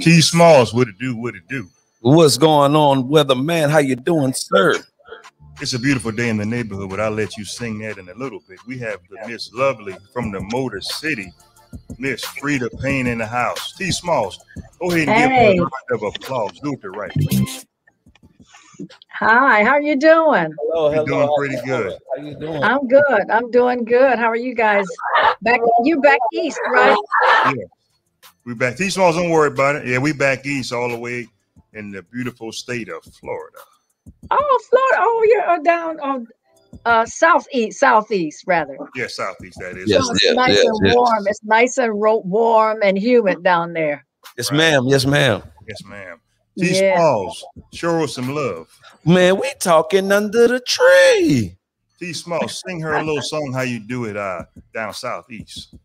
T Smalls, what it do, what it do. What's going on, weatherman? How you doing, sir? It's a beautiful day in the neighborhood, but I'll let you sing that in a little bit. We have the Miss Lovely from the Motor City, Miss Freda Payne in the house. T Smalls, go ahead and give her a round of applause. Do it the right way. Hi, how are you doing? Hello, You're doing pretty good. How you doing? I'm good. I'm doing good. How are you guys? You back east, right? Yeah. We back. T Smalls, don't worry about it. Yeah, we back east all the way in the beautiful state of Florida. Oh, Florida. Oh, you're down on southeast rather. Yeah, southeast, that is. Yes, So it's nice and warm. It's nice and warm and humid down there. Yes, ma'am. Yes, ma'am. Yes, ma'am. T Smalls, show us some love. Man, we talking under the tree. T Smalls, sing her a little song how you do it down southeast.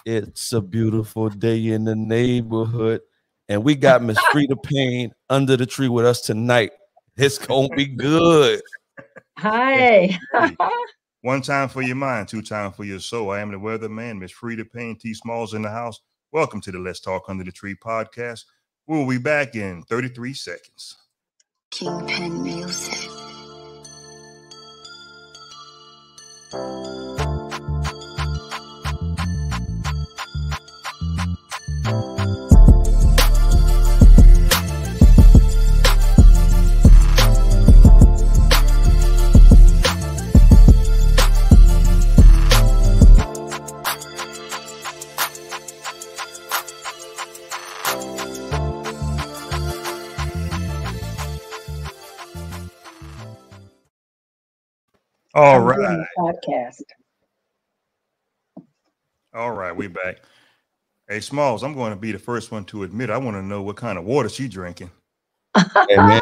It's a beautiful day in the neighborhood, and we got Miss Freda Payne under the tree with us tonight. It's gonna be good. Hi. One time for your mind, two time for your soul. I am the weatherman, Miss Freda Payne. T Smalls in the house. Welcome to the Let's Talk Under the Tree podcast. We'll be back in 33 seconds. Kingpin Music. All right. Podcast. All right, we back. Hey, Smalls, I'm going to be the first one to admit I want to know what kind of water she drinking. Hey, man.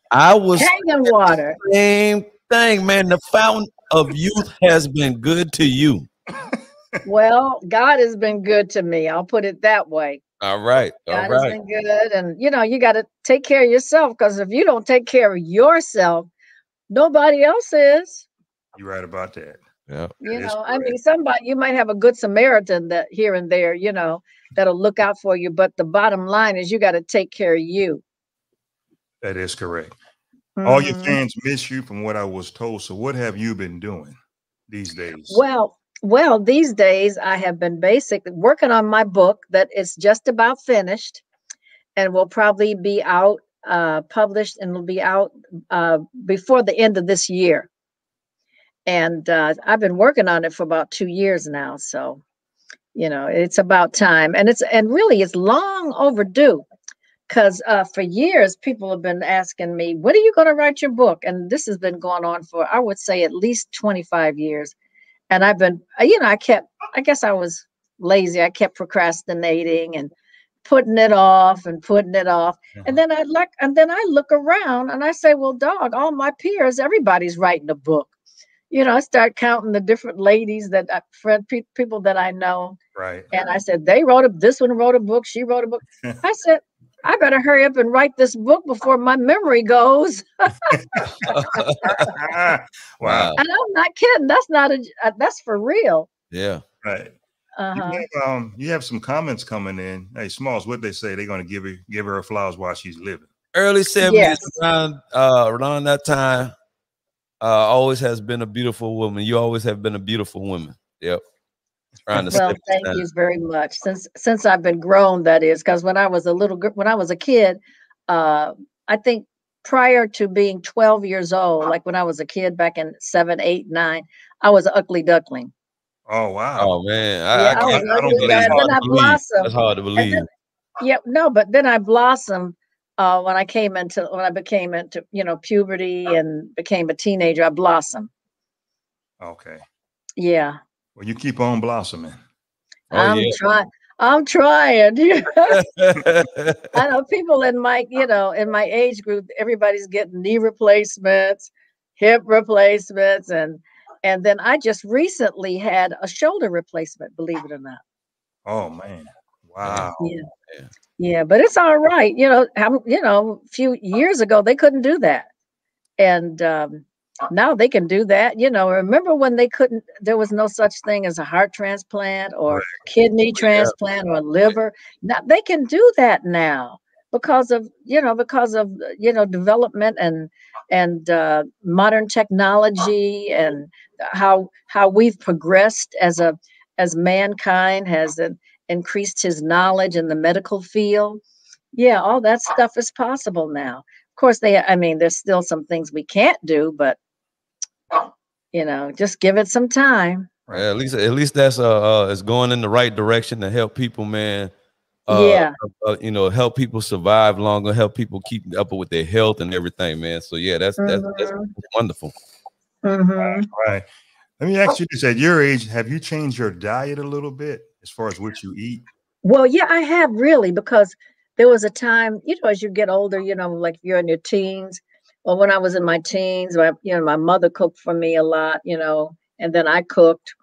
I was hanging water. Same thing, man. The fountain of youth has been good to you. Well, God has been good to me. I'll put it that way. All right. God has been good. And, you got to take care of yourself, because if you don't take care of yourself, nobody else is. You're right about that. Yeah. I mean, you might have a good Samaritan that here and there, that'll look out for you. But the bottom line is you got to take care of you. That is correct. All your fans miss you from what I was told. So what have you been doing these days? Well, these days I have been basically working on my book that is just about finished and will probably be out, published, and will be out before the end of this year. And I've been working on it for about 2 years now. So, it's about time. And really it's long overdue, because for years people have been asking me, when are you going to write your book? And this has been going on for, I would say, at least 25 years. And I've been, I guess I was lazy. I kept procrastinating and putting it off. And then I look around and I say, well, dog, all my peers, everybody's writing a book. I start counting the different ladies people that I know. Right. And I said, this one wrote a book. She wrote a book. I said, I better hurry up and write this book before my memory goes. Wow. And I'm not kidding. That's for real. Yeah. Right. You have some comments coming in. Hey, Smalls, what they say? They're going to give her flowers while she's living. Early 70s, around that time, always has been a beautiful woman. You always have been a beautiful woman. Yep. Well, thank you very much. Since I've been grown, that is, because when I was a kid, I think prior to being 12 years old, like when I was a kid back in 7, 8, 9, I was an ugly duckling. Oh wow. Oh man, Yeah, I I was can't. I don't ugly. believe That's And it. then hard I to believe. blossomed. That's hard to And believe. then, yeah, no, but then I blossomed when I became into, puberty and became a teenager. I blossomed. Okay. Yeah, Well, you keep on blossoming. Oh I'm yeah. trying. I'm trying. I Yeah, know people in my age group, everybody's getting knee replacements, hip replacements, and then I just recently had a shoulder replacement, believe it or not. Oh man. Wow. Yeah. yeah. Yeah, but it's all right. A few years ago they couldn't do that. And now they can do that. Remember when they couldn't, there was no such thing as a heart transplant or Right. kidney Yeah. transplant or liver. Now they can do that now because of development and modern technology, and how we've progressed as mankind has increased his knowledge in the medical field. Yeah, all that stuff is possible now. Of course, there's still some things we can't do, but just give it some time. Right. At least that's it's going in the right direction to help people, man. Uh, Yeah. help people survive longer, help people keep up with their health and everything, man. So yeah, that's Hmm. wonderful. Hmm. Right. Let me ask you this: at your age, have you changed your diet a little bit as far as what you eat? Well, yeah, I have really, because there was a time, as you get older, like if you're in your teens, or when I was in my teens, my mother cooked for me a lot, and then I cooked.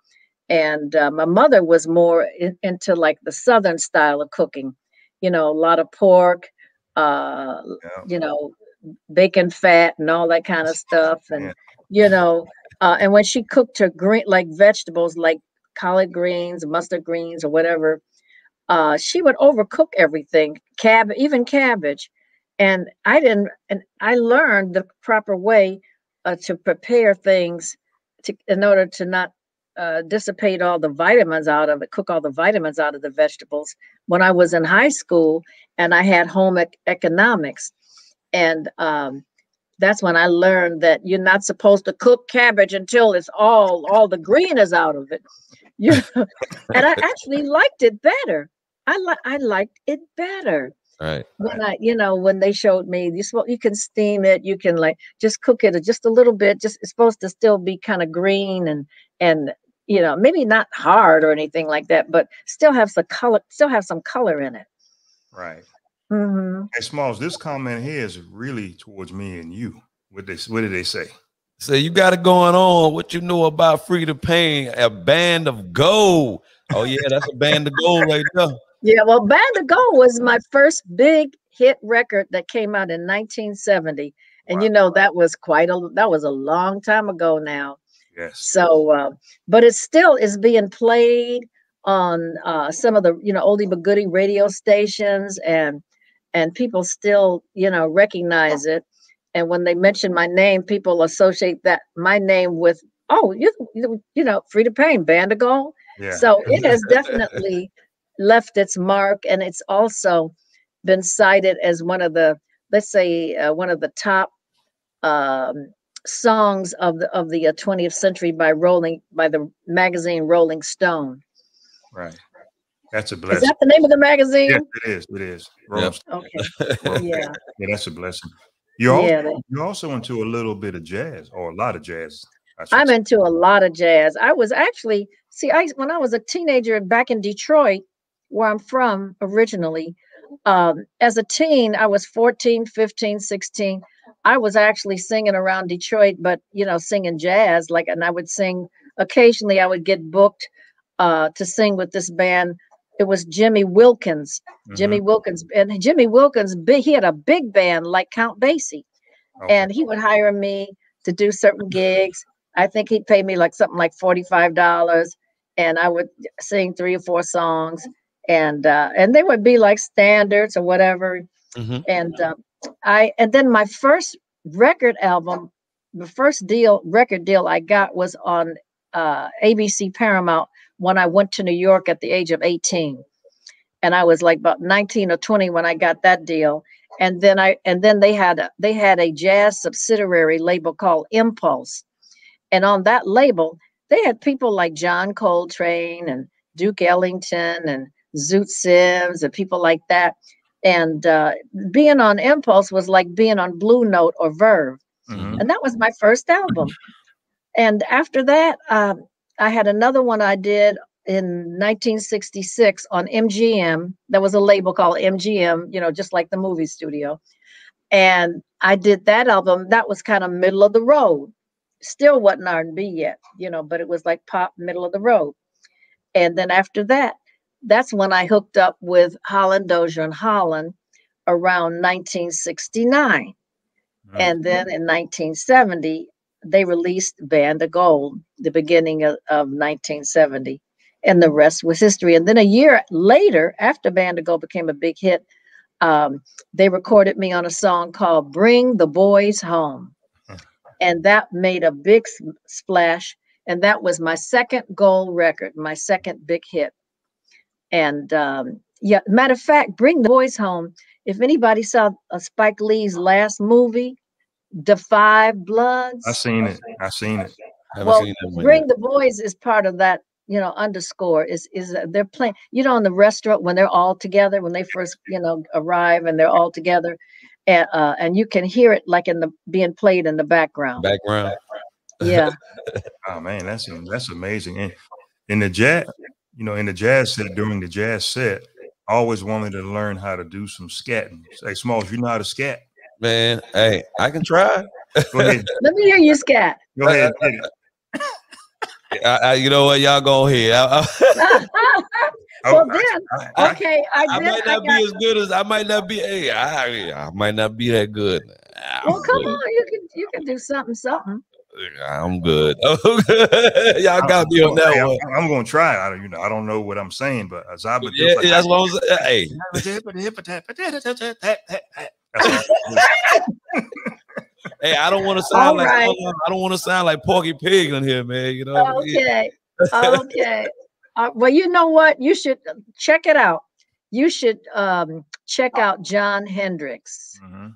And my mother was more into like the Southern style of cooking, a lot of pork, uh, Yeah. you know, bacon fat and all that kind of stuff. Yeah. And when she cooked her green, like vegetables, like collard greens, mustard greens, or whatever, she would overcook everything, even cabbage. And I learned the proper way to prepare things in order to not dissipate all the vitamins out of it, cook all the vitamins out of the vegetables when I was in high school and I had home economics. And that's when I learned that you're not supposed to cook cabbage until it's all the green is out of it. You and I actually liked it better. I liked it better Right. when they showed me you can steam it, you can like just cook it just a little bit. Just it's supposed to still be kind of green and maybe not hard or anything like that, but still have some color in it. Right. Hmm. Hey, Smalls, this comment here is really towards me and you. What did they say? So you got it going on. What you know about Freda Payne? A band of gold. Oh yeah, that's a band of gold right there. Yeah, well, Band of Gold was my first big hit record that came out in 1970. And Wow. that was a long time ago now. Yes. So, but it still is being played on some of the oldie but goodie radio stations, and people still recognize it. And when they mention my name, people associate that my name with Freda Payne, Band of Gold. Yeah. So it has definitely left its mark, and it's also been cited as one of the, let's say, one of the top um, songs of the 20th century by the magazine Rolling Stone. Right. That's a Is blessing. that the name of the magazine? Yes, it is. It is. Yep. Okay. Yeah. Yeah, that's a blessing. You're Yeah. also into a little bit of jazz, or a lot of jazz. I'm into a lot of jazz. I was actually, when I was a teenager back in Detroit, where I'm from originally, as a teen, I was 14, 15, 16. I was actually singing around Detroit, but, singing jazz, and I would sing occasionally. I would get booked to sing with this band. It was Jimmy Wilkins. Mhm. And Jimmy Wilkins, he had a big band like Count Basie, Okay. and he would hire me to do certain gigs. I think he'd pay me something like $45, and I would sing 3 or 4 songs, and they would be like standards or whatever. Mm-hmm. And then my first record album, the first record deal I got was on ABC Paramount when I went to New York at the age of 18. And I was like about 19 or 20 when I got that deal. And then they had a jazz subsidiary label called Impulse. And on that label, they had people like John Coltrane and Duke Ellington and Zoot Sims and people like that. And being on Impulse was like being on Blue Note or Verve. Mhm. And that was my first album. And after that, I had another one I did in 1966 on MGM. There was a label called MGM, just like the movie studio. And I did that album. That was kind of middle of the road. Still wasn't R&B yet, but it was like pop, middle of the road. And then after that, that's when I hooked up with Holland Dozier and Holland around 1969. And then in 1970, they released Band of Gold, the beginning of 1970. And the rest was history. And then a year later, after Band of Gold became a big hit, they recorded me on a song called Bring the Boys Home. And that made a big splash. And that was my second gold record, my second big hit. And matter of fact, Bring the Boys Home. If anybody saw Spike Lee's last movie, The Five Bloods. I seen it. Well, Bring the Boys is part of that, underscore is they're playing, in the restaurant when they're all together, when they first, arrive and they're all together. And you can hear it like being played in the background. Yeah. Oh man, that's amazing. And in the jazz, in the jazz set, during the jazz set, I always wanted to learn how to do some scatting. Hey, Smalls, you know how to scat? Man, hey, I can try. Go ahead. Let me hear you scat. Go ahead. You know what? Y'all go ahead. Well, then, okay. I might not be as good as I might not be. Hey, I might not be that good. Well, come on, you can do something. I'm good. Y'all got me on that one. I'm gonna try. I don't know what I'm saying, but Azaba. As long as hey. Hey, I don't want to sound I don't want to sound like Porky Pig in here, man. Okay. Okay. Well, you know what? You should check it out. You should check out John Hendricks. Mm-hmm.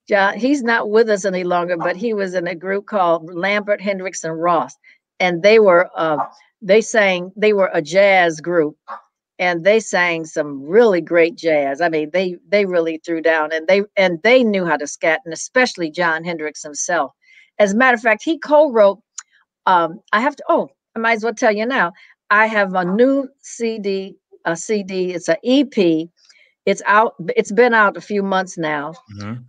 John, he's not with us any longer, but he was in a group called Lambert, Hendricks, and Ross, and they were a jazz group, and they sang some really great jazz. I mean, they really threw down, and they knew how to scat, and especially John Hendricks himself. As a matter of fact, he co-wrote. I might as well tell you now. I have a new CD. It's an EP. It's out. It's been out a few months now. Mm-hmm.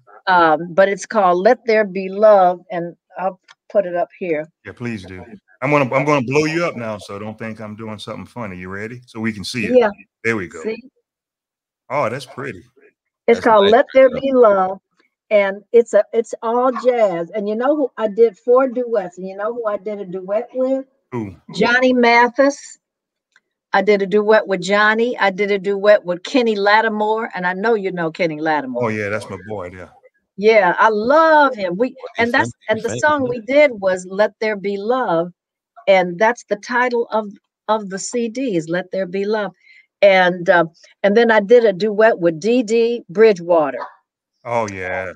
But it's called "Let There Be Love," and I'll put it up here. Yeah, please do. I'm gonna blow you up now, so don't think I'm doing something funny. You ready? So we can see it. Yeah. There we go. See? Oh, that's pretty. It's called "Let There Be Love," and it's all jazz. And you know who I did 4 duets? And you know who I did a duet with? Who? Johnny Mathis. I did a duet with Johnny. I did a duet with Kenny Lattimore, and I know you know Kenny Lattimore. Oh yeah, that's my boy. Yeah. Yeah, I love him. The song we did was "Let There Be Love," and that's the title of the CD is "Let There Be Love," and then I did a duet with Dee Dee Bridgewater. Oh yeah.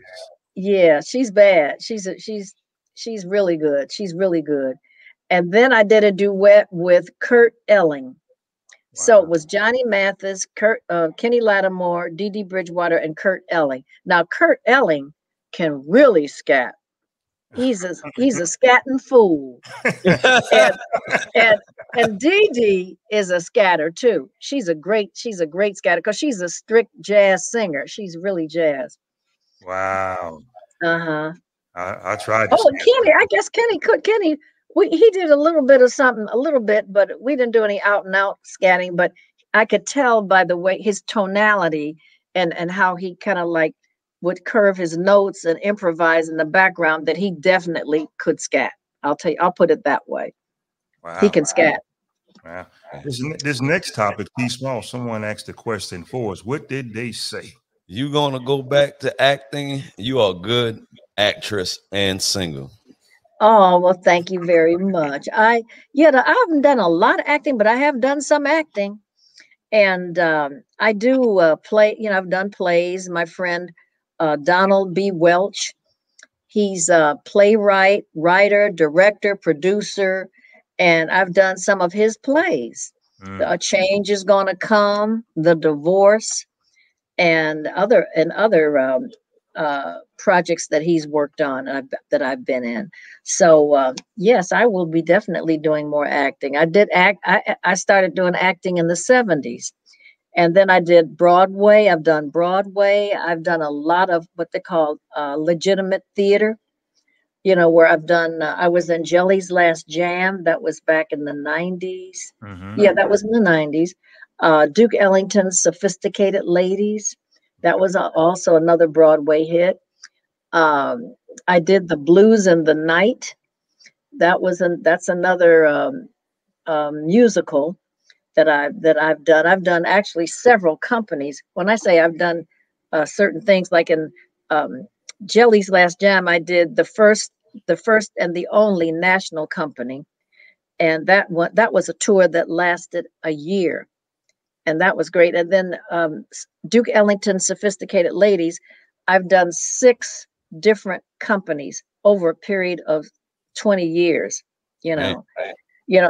Yeah, she's bad. She's really good. She's really good. And then I did a duet with Kurt Elling. Wow. So it was Johnny Mathis, Kenny Lattimore, Dee Dee Bridgewater, and Kurt Elling. Now Kurt Elling can really scat. He's a scatting fool. and Dee Dee is a scatter too. She's a great scatter because she's a strict jazz singer. She's really jazz. Wow. Uh-huh. I tried. Kenny, I guess Kenny. He did a little bit, but we didn't do any out and out scatting. But I could tell by the way his tonality and how he kind of like would curve his notes and improvise in the background that he definitely could scat. I'll put it that way. Wow. He can scat. Wow. This next topic, T Small, someone asked a question for us. What did they say? You gonna go back to acting? You are a good actress and singer. Oh, well, thank you very much. I haven't done a lot of acting, but I have done some acting. And I do play, I've done plays. My friend Donald B. Welch. He's a playwright, writer, director, producer, and I've done some of his plays. A Change Is Gonna Come, The Divorce, and other projects that he's worked on that I've been in. So yes, I will be definitely doing more acting. I did act. I started doing acting in the 70s, and then I did Broadway. I've done Broadway. I've done a lot of what they call legitimate theater. You know, where I've done. I was in Jelly's Last Jam. That was back in the 90s. Yeah, that was in the 90s. Duke Ellington's Sophisticated Ladies. That was also another Broadway hit. I did The Blues in the Night. That's another musical that I've done. I've done actually several companies. When I say I've done certain things, like in Jelly's Last Jam, I did the first and the only national company, and that was a tour that lasted a year, and that was great. And then Duke Ellington's Sophisticated Ladies, I've done 6 different companies over a period of 20 years. You know,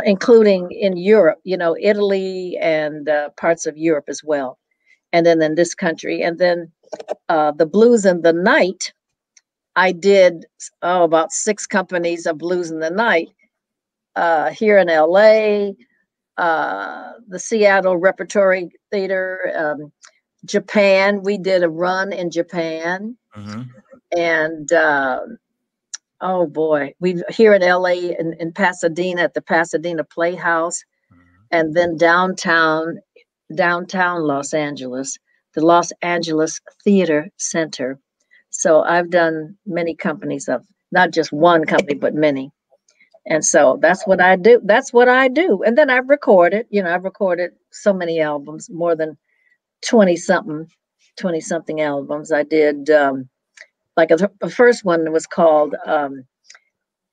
including in Europe, Italy and parts of Europe as well, and then in this country. And then The Blues in the Night, I did about 6 companies of Blues in the Night here in LA, the Seattle Repertory Theater, Japan. We did a run in Japan, and oh boy, we here in LA, in Pasadena at the Pasadena Playhouse, and then downtown Los Angeles, the Los Angeles Theater Center. So I've done many companies, of not just one company, but many. And so that's what I do. And then I've recorded, I've recorded so many albums, more than 20 something albums. I did, like the first one was called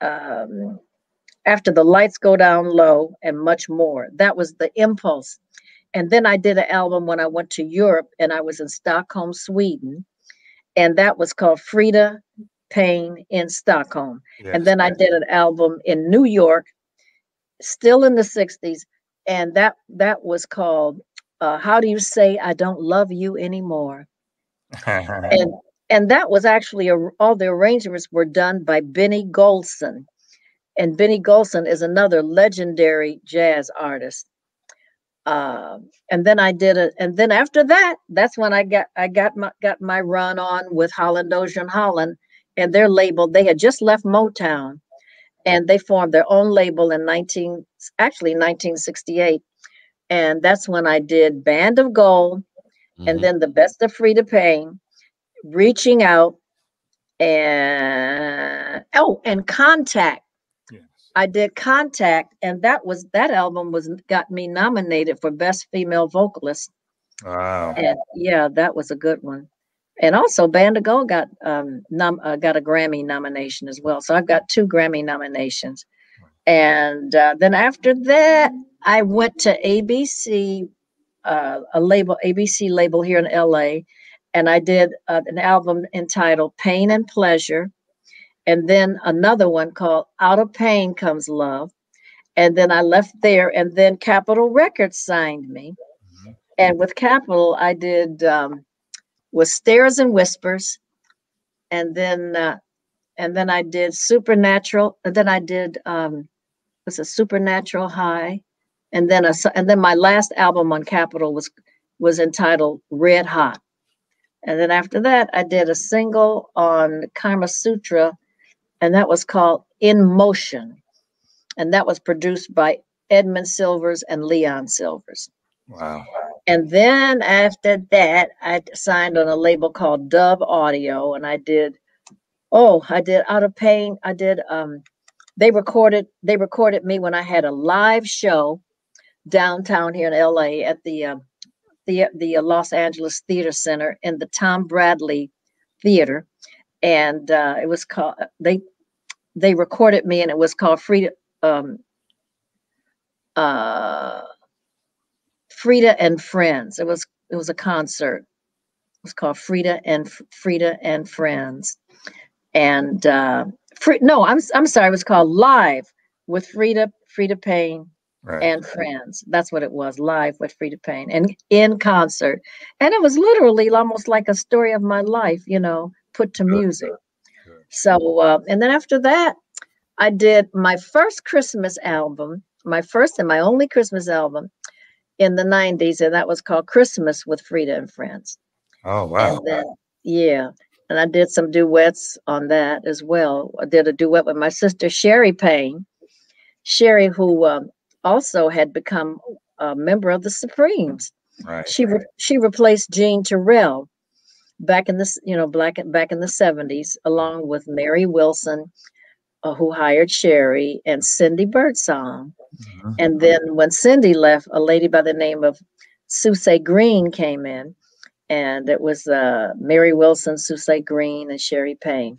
After the Lights Go Down Low and Much More. That was the Impulse. And then I did an album when I went to Europe, and I was in Stockholm, Sweden. And that was called Freda Payne in Stockholm. Yes. And then I did an album in New York, still in the 60s. And that was called How Do You Say I Don't Love You Anymore? and that was actually, all the arrangements were done by Benny Golson. And Benny Golson is another legendary jazz artist. And then I did it, and then after that, that's when I got my run on with Holland Ocean Holland and their label. They had just left Motown, and they formed their own label in 1968, and that's when I did Band of Gold, and then The Best of Freda Payne, Reaching Out, and Contact. I did Contact, and that album got me nominated for Best Female Vocalist. Wow! And yeah, that was a good one. And also, Band of Gold got a Grammy nomination as well. So I've got 2 Grammy nominations. And then after that, I went to ABC, ABC label here in LA, and I did an album entitled Pain and Pleasure. And then another one called Out of Pain Comes Love. And then I left there, and then Capitol Records signed me. And with Capitol, I did with Stares and Whispers. And then I did Supernatural. And then I did was a Supernatural High. And then my last album on Capitol was entitled Red Hot. And then after that, I did a single on Kama Sutra, and that was called In Motion. And that was produced by Edmund Silvers and Leon Silvers. Wow. And then after that, I signed on a label called Dub Audio, and I did Out of Pain. I did, they recorded me when I had a live show downtown here in LA at the Los Angeles Theater Center in the Tom Bradley Theater. And it was called, they recorded me, and it was called Freda and Friends. It was a concert. was called Freda and Friends. And no, I'm sorry, it was called Live with Freda Payne and Friends. That's what it was, Live with Freda Payne, and in concert. And it was literally almost like a story of my life, you know, put to music. So, and then after that, I did my first Christmas album, my first and my only Christmas album in the 90s, and that was called Christmas with Freda and Friends. Oh, wow. And then, yeah, and I did some duets on that as well. I did a duet with my sister, Scherrie Payne. Scherrie, who also had become a member of the Supremes. Right. She replaced Jean Terrell back in the, you know, back in the 70s, along with Mary Wilson, who hired Scherrie, and Cindy Birdsong. Mm-hmm. And then when Cindy left, a lady by the name of Susie Green came in, and it was Mary Wilson, Susie Green, and Scherrie Payne.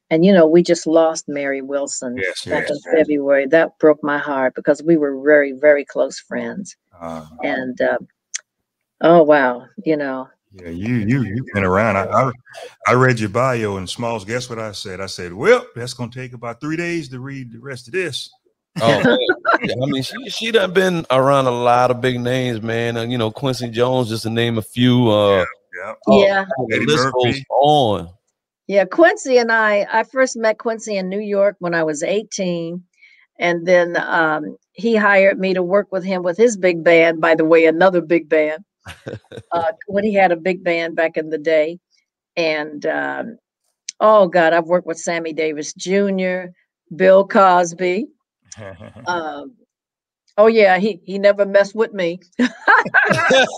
And, you know, we just lost Mary Wilson back in February. That broke my heart because we were very, very close friends. And, oh, wow, you know. Yeah, you've been around. I read your bio, and Smalls, guess what I said? I said, well, that's going to take about 3 days to read the rest of this. Oh, man. Yeah, I mean, she done been around a lot of big names, man. And, you know, Quincy Jones, just to name a few. Yeah. The list goes on. Yeah, Quincy and I first met Quincy in New York when I was 18. And then he hired me to work with him with his big band, by the way, another big band. When he had a big band back in the day. And oh God, I've worked with Sammy Davis Jr., Bill Cosby. Oh yeah, he never messed with me. Hey,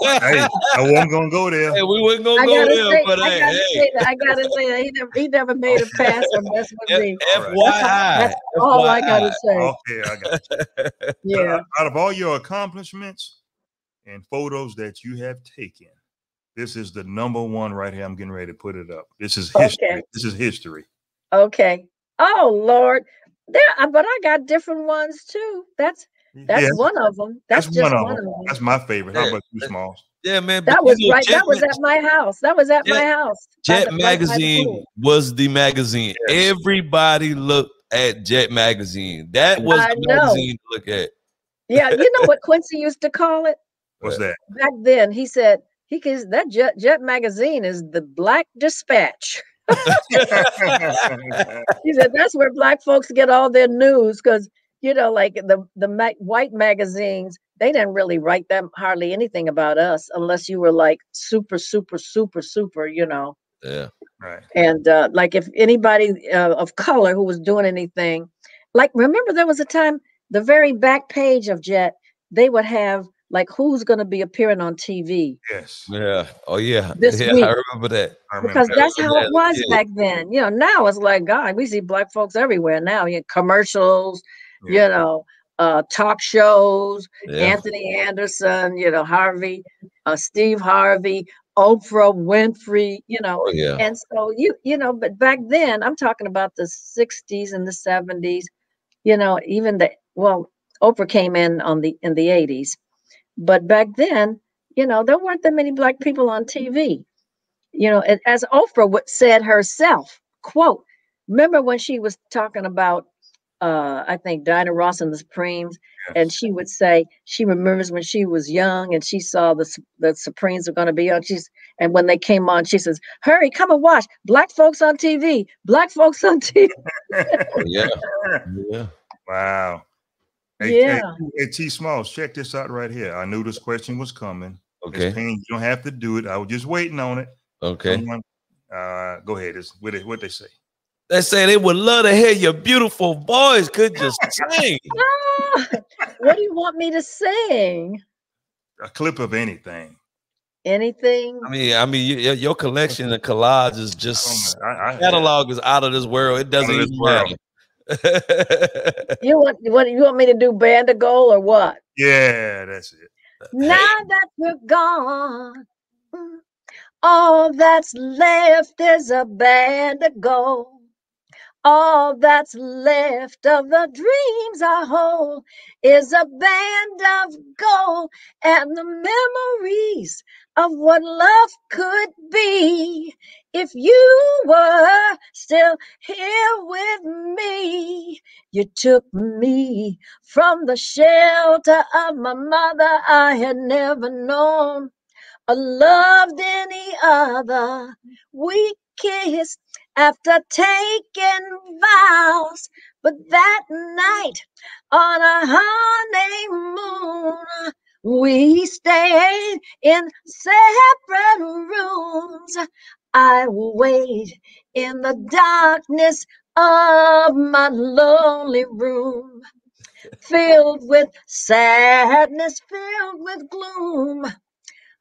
I wasn't gonna go there. Hey, we wasn't gonna go there, but I gotta say that he never made a pass or mess with me. FYI. That's all I gotta say. Okay, I got you. Yeah. Out of all your accomplishments and photos that you have taken, this is the #1 right here. I'm getting ready to put it up. This is history. Okay. This is history. Okay. Oh Lord, but I got different ones too. That's one of them. That's just one of them. That's my favorite. How about you, Smalls? Yeah, man. That was right. That was at my house. That was at my house. Jet Magazine was the magazine. Yes. Everybody looked at Jet Magazine. That was the magazine to look at. Yeah, you know what Quincy used to call it? What's that? Back then, he said that Jet Magazine is the Black Dispatch. He said that's where Black folks get all their news, because you know, like the white magazines, they didn't really write them hardly anything about us unless you were like super, you know. Yeah, right. And like if anybody of color who was doing anything, like remember there was a time the very back page of Jet, they would have like who's going to be appearing on TV. Yes. Yeah. Oh yeah. This week. I remember that. Because that's how it was back then. You know, now it's like God, we see Black folks everywhere now. You know, commercials. You know, talk shows, Anthony Anderson, you know, Harvey, Steve Harvey, Oprah Winfrey, you know. And so you know, but back then I'm talking about the 60s and the 70s, you know, even Oprah came in in the 80s. But back then, you know, there weren't that many Black people on TV. You know, as Oprah said herself, quote, remember when she was talking about I think Dinah Ross and the Supremes, and she would say she remembers when she was young and she saw the Supremes were going to be on. And when they came on, she says, "Hurry, come and watch Black folks on TV. Black folks on TV." Yeah. Wow. Hey, T Smalls, check this out right here. I knew this question was coming. Okay. Payne, you don't have to do it. I was just waiting on it. Okay. Go ahead. What they say. They say they would love to hear your beautiful voice. Could you sing? What do you want me to sing? A clip of anything. Anything? I mean, your collection of collage is just catalog is out of this world. It doesn't even matter. You want me to do Bandagold or what? Yeah, that's it. Now that you're gone, all that's left is a Bandagold. All that's left of the dreams I hold is a band of gold and the memories of what love could be. If you were still here with me, you took me from the shelter of my mother. I had never known or loved any other. We kissed after taking vows, but that night on a honeymoon, we stayed in separate rooms. I wait in the darkness of my lonely room, filled with sadness, filled with gloom,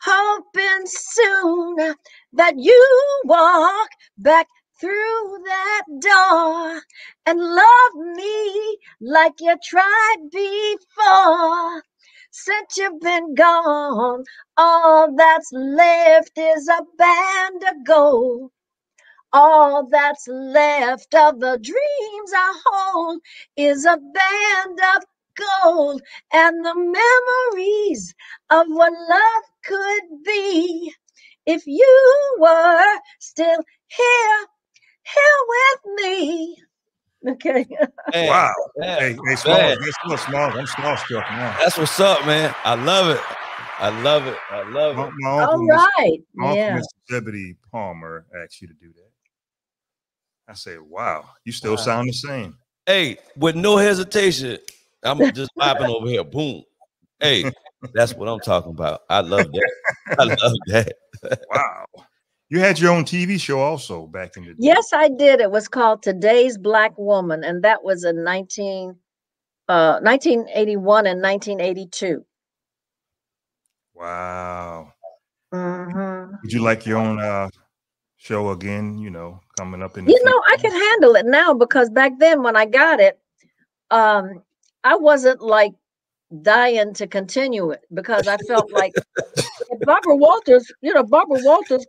hoping soon that you walk back through that door and love me like you tried before. Since you've been gone, all that's left is a band of gold. All that's left of the dreams I hold is a band of gold and the memories of what love could be. If you were still here with me. Okay. Man, Wow. man, Hey, man. Smalls. That's what Smalls. I'm starstruck now. That's what's up, man. I love it. I love it. I love it. My All uncle, right. my Yeah. uncle, Mr. Zebedee Palmer, asked you to do that. I said, wow, you still sound the same. Hey, with no hesitation, I'm just popping over here. Boom. Hey, that's what I'm talking about. I love that. I love that. Wow. You had your own TV show also back in the day. Yes, I did. It was called Today's Black Woman, and that was in 1981 and 1982. Wow. Mm-hmm. Would you like your own show again, coming up in the You know, I future? can handle it now because back then when I got it, I wasn't like dying to continue it because I felt like if Barbara Walters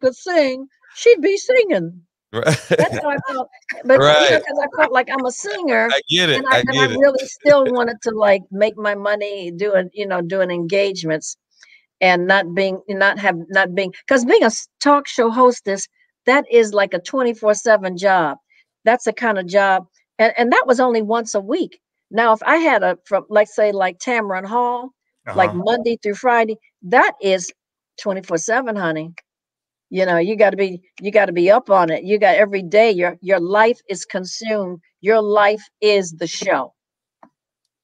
could sing, she'd be singing. Right. That's how I felt. But Right. because I felt like I'm a singer, I get it. and I I get it. really still wanted to like make my money doing engagements and not being because being a talk show hostess, that is like a 24/7 job. That's the kind of job, and that was only once a week. Now, if I had from like say like Tamron Hall, like Monday through Friday, that is 24/7, honey. You got to be up on it. You got every day. Your life is consumed. Your life is the show.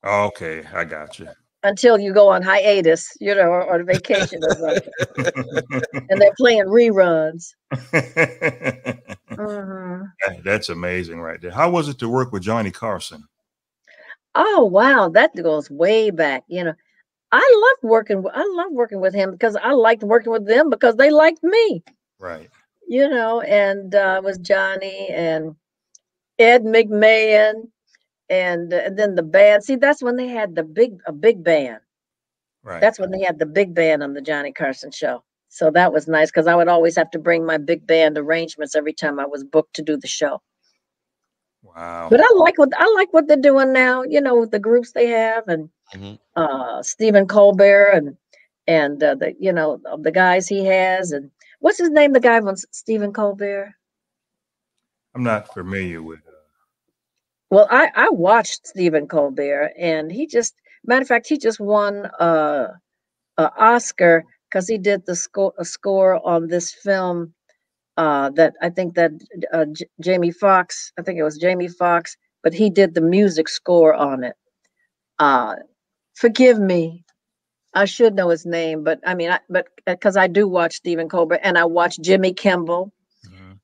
Okay, I got you. Until you go on hiatus, or vacation or something. And they're playing reruns. That's amazing right there. How was it to work with Johnny Carson? Oh, wow. That goes way back. I love working with him because I liked working with them because they liked me. Right. And was Johnny and Ed McMahon and then the band. See, that's when they had a big band. Right. That's when they had the big band on the Johnny Carson show. So that was nice because I would always have to bring my big band arrangements every time I was booked to do the show. Wow. But I like what they're doing now, with the groups they have and Stephen Colbert and the guys he has, and what's his name, the guy from Stephen Colbert? I'm not familiar with Well, I watched Stephen Colbert, and matter of fact, he just won a Oscar because he did a score on this film that I think that Jamie Foxx, I think it was Jamie Foxx, but he did the music score on it. Forgive me, I should know his name, but I mean, but because I do watch Stephen Colbert, and I watch Jimmy Kimmel,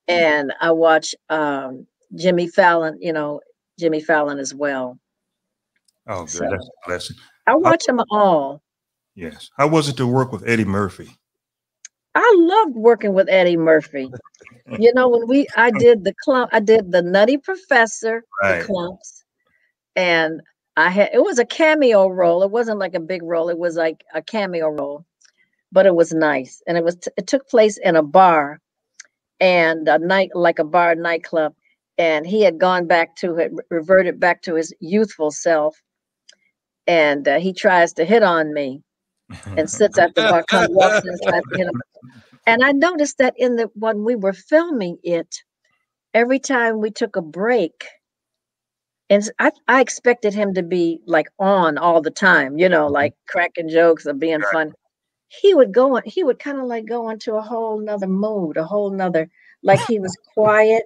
and I watch Jimmy Fallon, Jimmy Fallon as well. Oh, good. So, that's a blessing. I watch them all. Yes. How was it to work with Eddie Murphy? I loved working with Eddie Murphy. When I did the Nutty Professor, the Clumps, and it was a cameo role. It wasn't like a big role. It was like a cameo role, but it was nice. And it took place in a bar and a nightclub. and he had reverted back to his youthful self, and he tries to hit on me and sits at the bar, walks inside to hit him. And I noticed that when we were filming it, every time we took a break, and I expected him to be like on all the time, like cracking jokes or being fun. He would kind of like go into a whole nother mood, like he was quiet,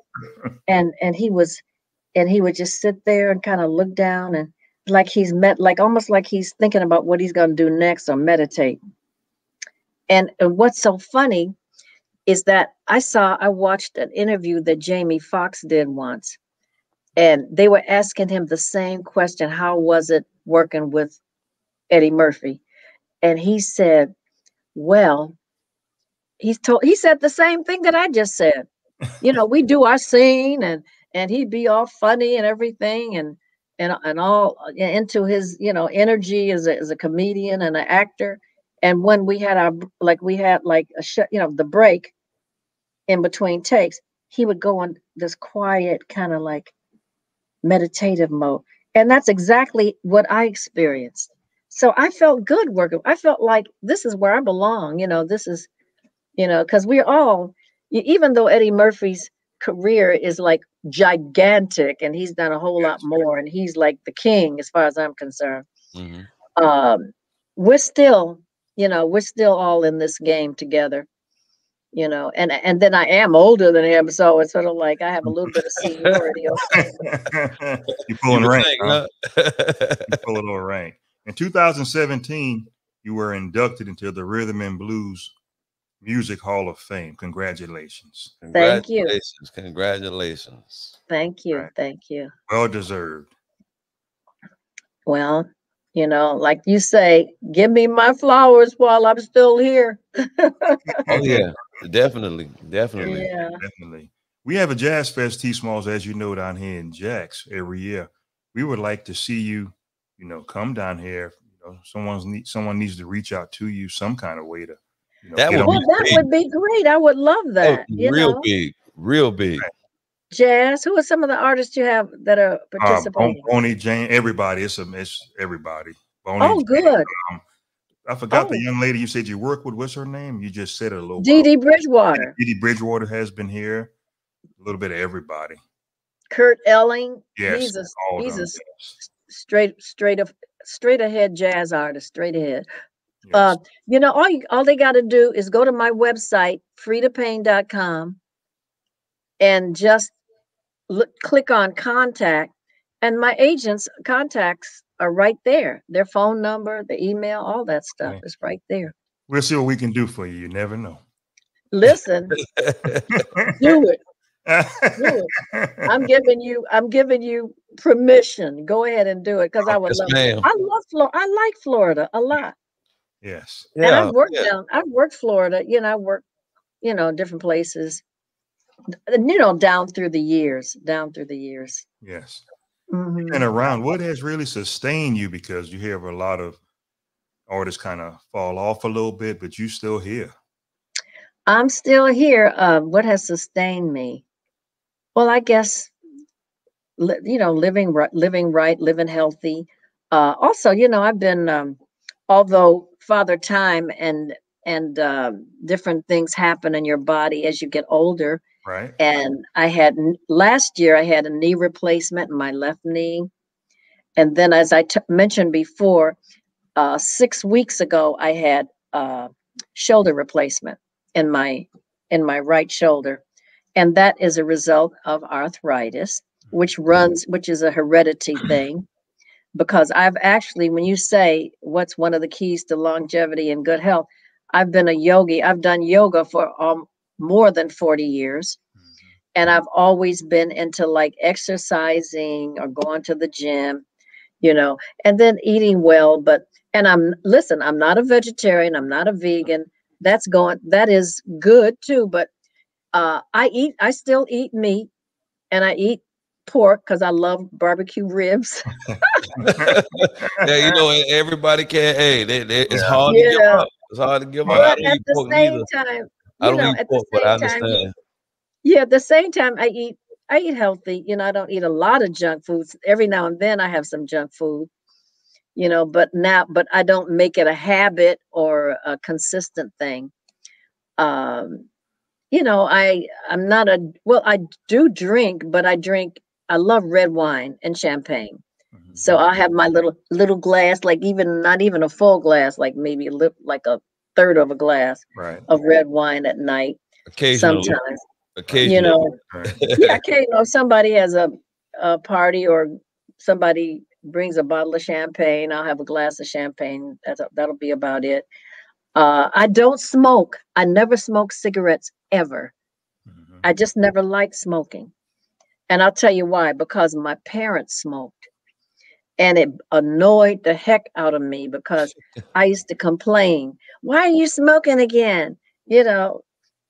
and he would just sit there and kind of look down, and like almost like he's thinking about what he's going to do next or meditate. And what's so funny is that I watched an interview that Jamie Foxx did once, and they were asking him the same question: how was it working with Eddie Murphy? And he said, well, he said the same thing that I just said. We do our scene, and he'd be all funny and everything, and all into his, energy as a comedian and an actor. And when we had the break in between takes, he would go on this quiet kind of like meditative mode. And that's exactly what I experienced. So I felt good working. I felt like this is where I belong. This is, because we're all, even though Eddie Murphy's career is like gigantic and he's done a whole lot more, and he's like the king as far as I'm concerned. We're still all in this game together, and then I am older than him, so it's sort of like I have a little bit of seniority. You're pulling rank, huh? You're pulling all rank. In 2017, you were inducted into the Rhythm and Blues Music Hall of Fame. Congratulations. Thank you. Congratulations. Thank you. Right. Thank you. Well deserved. Well, like you say, give me my flowers while I'm still here. Oh yeah, definitely. Yeah. Definitely. We have a Jazz Fest, T Smalls, as you know, down here in Jax every year. We would like to see you, come down here. Someone needs to reach out to you some kind of way to, that would be great. I would love that. Real big. Right. Jazz. Who are some of the artists you have that are participating? Bonnie, Jane, everybody. It's everybody. Bonnie, oh, good. I forgot the young lady you said you work with. What's her name? You just said it a little. Dee Dee Bridgewater. Dee Dee Bridgewater has been here. A little bit of everybody. Kurt Elling. Yes, he's a straight ahead jazz artist. Straight ahead. Yes. All they got to do is go to my website, FredaPayne.com, and just click on contact, and my agent's contacts are right there. Their phone number, the email, all that stuff is right there. We'll see what we can do for you. You never know. Listen, do it. Do it. I'm giving you permission. Go ahead and do it, because I would love it. I love Florida. I like Florida a lot. Yes. And I've worked Florida. I worked, different places. Down through the years. Yes. Mm-hmm. And around, what has really sustained you? Because you hear of a lot of artists kind of fall off a little bit, but you still here. I'm still here. What has sustained me? Well, I guess, living right, living healthy. Also, I've been, although Father Time and different things happen in your body as you get older. Right. And last year I had a knee replacement in my left knee. And then, as I mentioned before, 6 weeks ago, I had shoulder replacement in my right shoulder. And that is a result of arthritis, which is a heredity thing. Because I've actually, when you say what's one of the keys to longevity and good health, I've been a yogi. I've done yoga for more than 40 years. And I've always been into like exercising or going to the gym, and then eating well. I'm not a vegetarian. I'm not a vegan. That is good too. But I still eat meat, and I eat pork because I love barbecue ribs. Yeah, everybody can. Hey, it's hard to give up. It's hard to give up. But at the same time, I don't eat pork, but I understand. Yeah, at the same time, I eat I eat healthy. You know, I don't eat a lot of junk foods. Every now and then I have some junk food, you know, but I don't make it a habit or a consistent thing. Um, you know, I'm not a, well, I do drink, but I love red wine and champagne. So I have my little glass, like even not even a full glass, like maybe like a third of a glass of red wine at night. Occasionally. Sometimes, you Occasionally. know, yeah, okay, you know, somebody has a party or somebody brings a bottle of champagne, I'll have a glass of champagne. That'll be about it. I don't smoke. I never smoked cigarettes ever. I just never liked smoking. And I'll tell you why, because my parents smoked. And it annoyed the heck out of me because I used to complain, why are you smoking again? You know,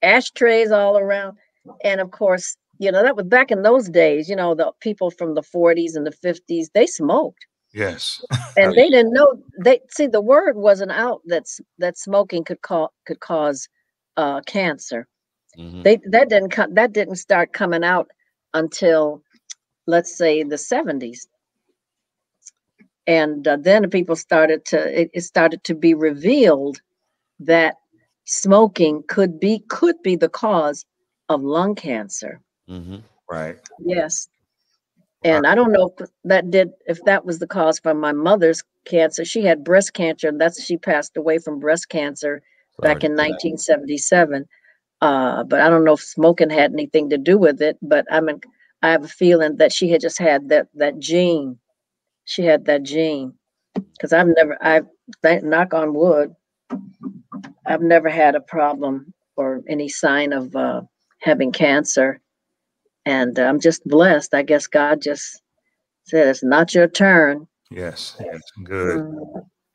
ashtrays all around. And of course, you know, that was back in those days, you know, the people from the 40s and the 50s, they smoked. Yes. And they didn't know, the word wasn't out that smoking could cause cancer. That didn't start coming out until, let's say, the 70s. And then people it started to be revealed that smoking could be the cause of lung cancer. Right. Yes. And I don't know if that was the cause for my mother's cancer. She had breast cancer, and she passed away from breast cancer back in 1977. But I don't know if smoking had anything to do with it. But I have a feeling that she had just had that gene. She had that gene. Because knock on wood, I've never had a problem or any sign of having cancer. And I'm just blessed. I guess God just said, it's not your turn. Yes. Good.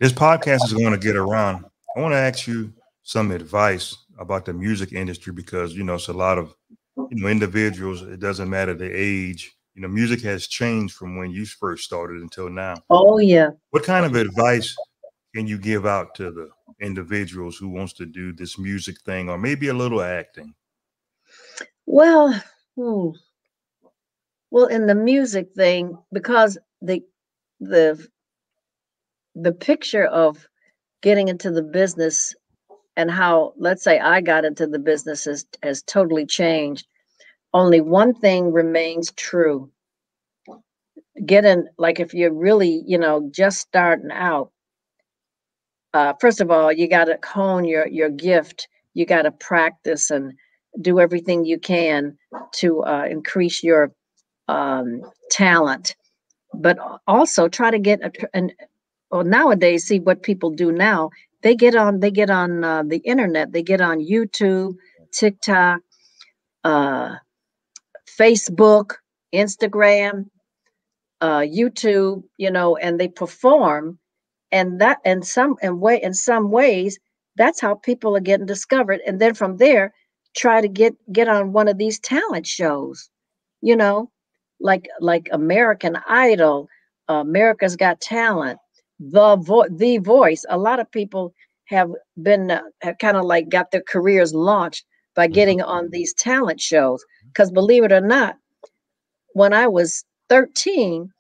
This podcast is going to get around. I want to ask you some advice about the music industry because, you know, it's a lot of, you know, individuals. It doesn't matter the age. You know, music has changed from when you first started until now. Oh, yeah. What kind of advice can you give out to the individuals who wants to do this music thing or maybe a little acting? Well, in the music thing, because the picture of getting into the business and how, let's say, I got into the business has totally changed. Only one thing remains true. Like if you're really, you know, just starting out, first of all, you got to hone your gift. You got to practice and do everything you can to increase your talent, but also try to get nowadays, see what people do now. They get on the internet. They get on YouTube, TikTok, Facebook, Instagram, YouTube, you know, and they perform. And that, in some ways, that's how people are getting discovered. And then from there, try to get on one of these talent shows, you know, like American Idol, America's Got Talent, The Voice. A lot of people have kind of like got their careers launched by getting on these talent shows. Because believe it or not, when I was 13,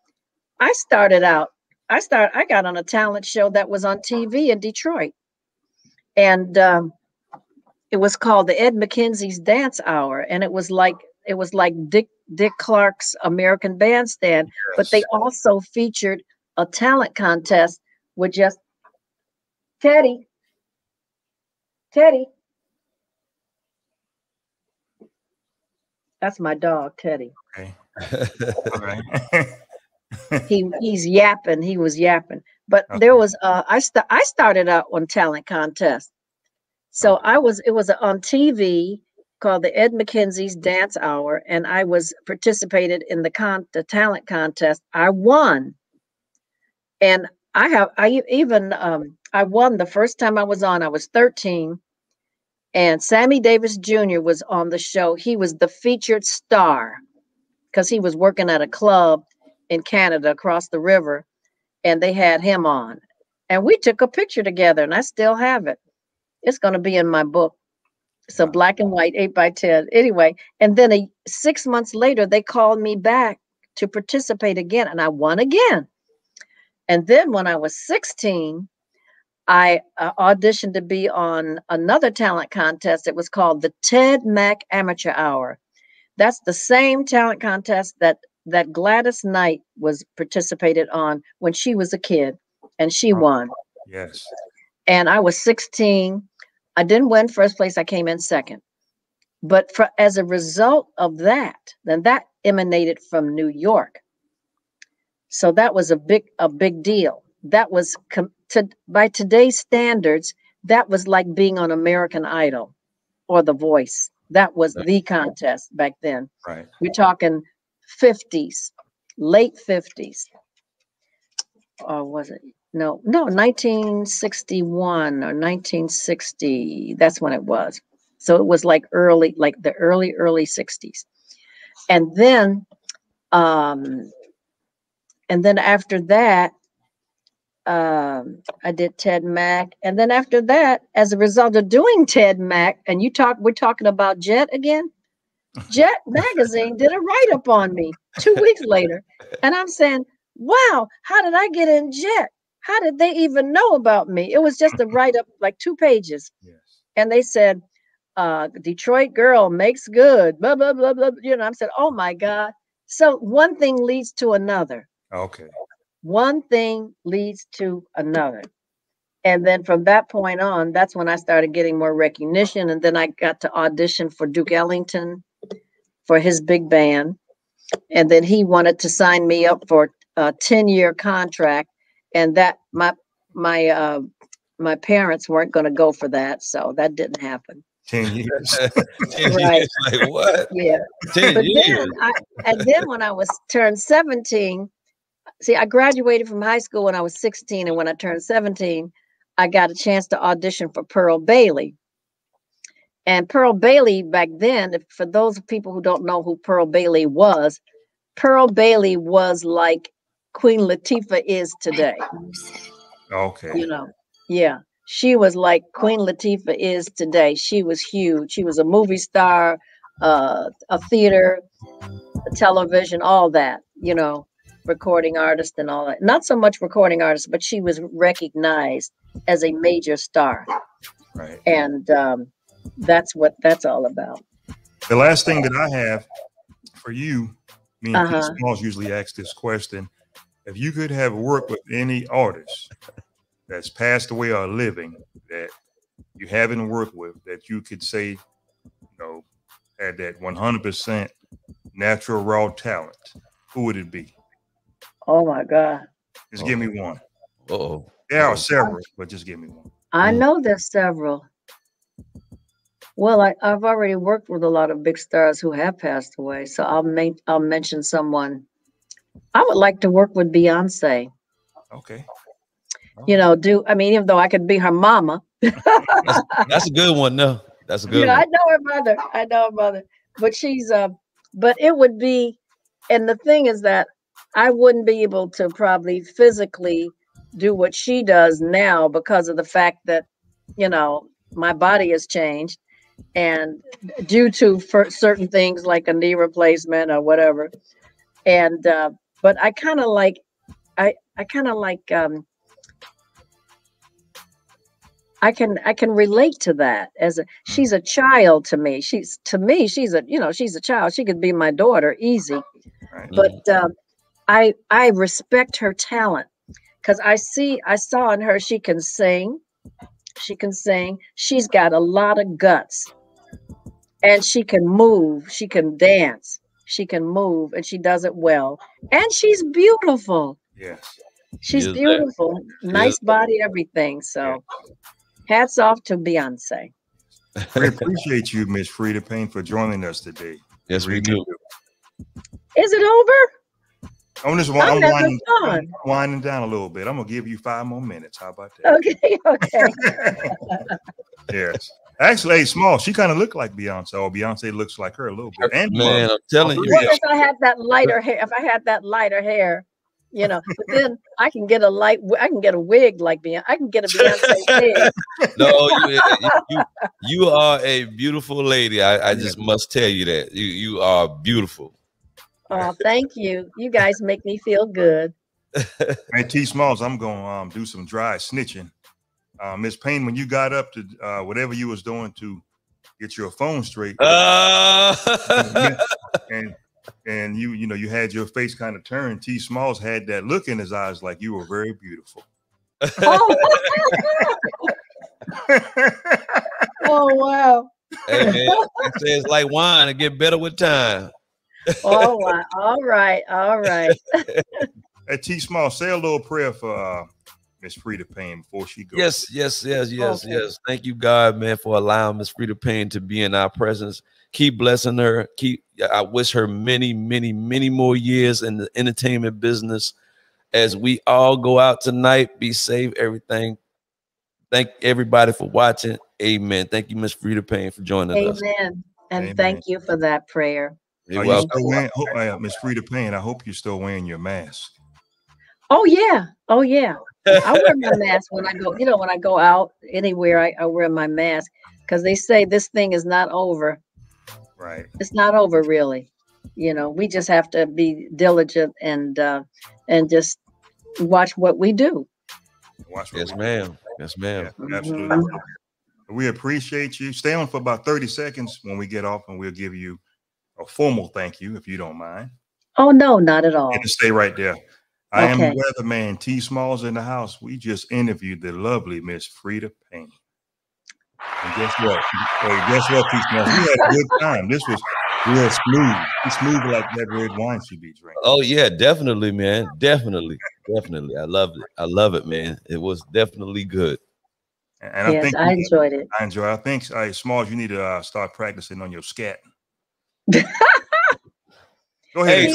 I got on a talent show that was on TV in Detroit. And it was called the Ed McKenzie's Dance Hour. And it was like Dick Clark's American Bandstand. Yes. But they also featured a talent contest with just Teddy. That's my dog, Teddy. Okay. All right. He's yapping. He was yapping. But there was I started out on talent contest. So it was on TV called the Ed McKenzie's Dance Hour, and I participated in the talent contest. I won. And I won the first time I was on. I was 13. And Sammy Davis Jr. was on the show. He was the featured star because he was working at a club in Canada across the river, and they had him on. And we took a picture together, and I still have it. It's going to be in my book. So black and white, 8x10. Anyway, and then 6 months later, they called me back to participate again, and I won again. And then when I was 16, I auditioned to be on another talent contest. It was called the Ted Mack Amateur Hour. That's the same talent contest that Gladys Knight was participated on when she was a kid, and she won. Yes. And I was 16. I didn't win first place. I came in second. But as a result of that, then that emanated from New York. So that was a big deal. That was by today's standards, that was like being on American Idol or The Voice. That was the contest back then. Right. We're talking 50s, late 50s. Or was it? No, 1961 or 1960. That's when it was. So it was like the early 60s. And then after that, I did Ted Mack. And then after that, as a result of doing Ted Mack, and we're talking about Jet again. Jet magazine did a write-up on me 2 weeks later. And I'm saying, wow, how did I get in Jet? How did they even know about me? It was just a write-up, like 2 pages. Yes. And they said, Detroit girl makes good, blah, blah, blah, blah. I said, oh my God. So one thing leads to another. Okay. One thing leads to another. And then from that point on, that's when I started getting more recognition. And then I got to audition for Duke Ellington for his big band. And then he wanted to sign me up for a 10-year contract. And that my parents weren't going to go for that. So that didn't happen. 10 years. 10 Right. years, like what? Yeah. 10 But years. then when I turned 17, see, I graduated from high school when I was 16. And when I turned 17, I got a chance to audition for Pearl Bailey. And Pearl Bailey back then, for those people who don't know who Pearl Bailey was like Queen Latifah is today. Okay. Yeah. She was like Queen Latifah is today. She was huge. She was a movie star, a theater, a television, all that, recording artist and all that. Not so much recording artist, but she was recognized as a major star. Right. And that's what that's all about. The last thing that I have for you, me and Pete Uh-huh. Smalls usually ask this question. If you could have worked with any artist that's passed away or living that you haven't worked with, that you could say, had that 100% natural raw talent, who would it be? Oh my God. Just give me one. Uh-oh. There are several, but just give me one. I know there's several. Well, I've already worked with a lot of big stars who have passed away. So I'll mention someone. I would like to work with Beyonce. Okay. Even though I could be her mama. That's a good one, no. That's a good one. I know her mother. But but it would be, and the thing is that I wouldn't be able to probably physically do what she does now because of the fact that, my body has changed, and due to certain things like a knee replacement or whatever. And, but I kind of like, I can relate to that she's a child to me. She's a child. She could be my daughter easy. Right. But I respect her talent because I saw in her, she can sing. She's got a lot of guts, and she can move. She can dance. She can move, and she does it well. And she's beautiful. Yes. She's beautiful. Nice body, everything. So hats off to Beyonce. We appreciate you, Miss Freda Payne, for joining us today. Yes, we do. Is it over? On this one, I'm winding down a little bit. I'm gonna give you 5 more minutes. How about that? Okay. Yes. Actually, hey, Small, she kind of looked like Beyonce, or Beyonce looks like her a little bit. And man, I'm telling you. What if I had that lighter hair? If I had that lighter hair, you know. But then I can get a wig like Beyonce. I can get a Beyonce wig. No, you are a beautiful lady. I just must tell you that you are beautiful. Oh, thank you. You guys make me feel good. Hey, T Smalls, I'm gonna do some dry snitching. Miss Payne, when you got up to whatever you was doing to get your phone straight, and you know you had your face kind of turned. T Smalls had that look in his eyes like you were very beautiful. Oh, oh wow. Hey man, it says like wine, it get better with time. Oh wow. All right, all right. Hey, T Smalls, say a little prayer for Miss Freda Payne before she goes. Yes. Thank you, God, man, for allowing Miss Freda Payne to be in our presence. Keep blessing her. I wish her many, many, many more years in the entertainment business. As we all go out tonight, be safe, everything. Thank everybody for watching. Amen. Thank you, Miss Freda Payne, for joining us. Amen. And Amen. thank you for that prayer. Are you still wearing, Miss Freda Payne? I hope you're still wearing your mask. Oh yeah. Oh yeah. I wear my mask when I go, you know, when I go out anywhere, I wear my mask because they say this thing is not over. Right. It's not over really. You know, we just have to be diligent and just watch what we do. Yes, ma'am. Yes, ma'am. Yeah, absolutely. We appreciate you. Stay on for about 30 seconds when we get off, and we'll give you a formal thank you if you don't mind. Oh no, not at all. And stay right there. I am the weatherman, T Smalls in the house. We just interviewed the lovely Miss Freda Payne. And guess what? Hey, guess what, T Smalls? We had a good time. This was real smooth. It's smooth like that red wine she be drinking. Oh yeah, definitely, man. Definitely. I loved it. I love it, man. It was definitely good. And yes, I enjoyed it. I enjoy it. I think, Smalls, you need to start practicing on your scat. Go ahead. Hey, Hey,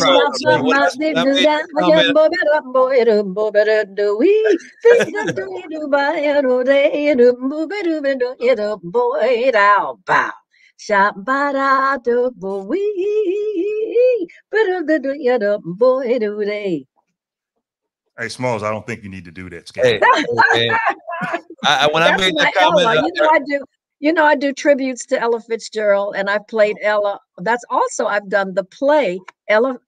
Smalls, I don't think you need to do that. Hey, when I made that comment, I do tributes to Ella Fitzgerald, and I've played Ella. That's also I've done the play Ella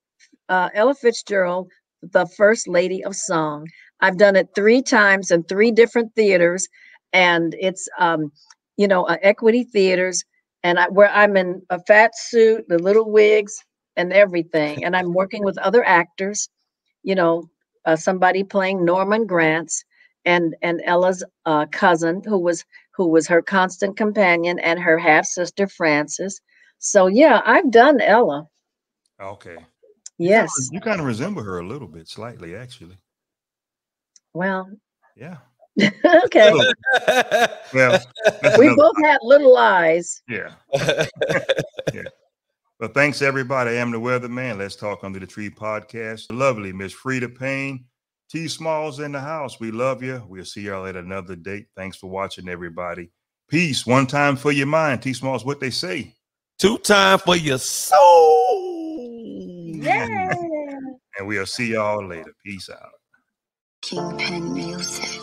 Fitzgerald, the First Lady of Song. I've done it 3 times in 3 different theaters, and it's Equity Theaters, and where I'm in a fat suit, the little wigs, and everything, and I'm working with other actors. Somebody playing Norman Granz and Ella's cousin, who was her constant companion, and her half sister Frances. So yeah, I've done Ella. Okay. Yes. You kind of resemble her a little bit, slightly, actually. Well. Yeah. Okay. Well, we both had little eyes. Yeah. Yeah. Well, thanks everybody. I am the Weatherman. Let's Talk Under the Tree podcast. Lovely Miss Freda Payne. T Smalls in the house. We love you. We'll see y'all at another date. Thanks for watching, everybody. Peace. 1 time for your mind. T Smalls, what they say. 2 times for your soul. Yeah. And we'll see y'all later. Peace out. King Pen Music.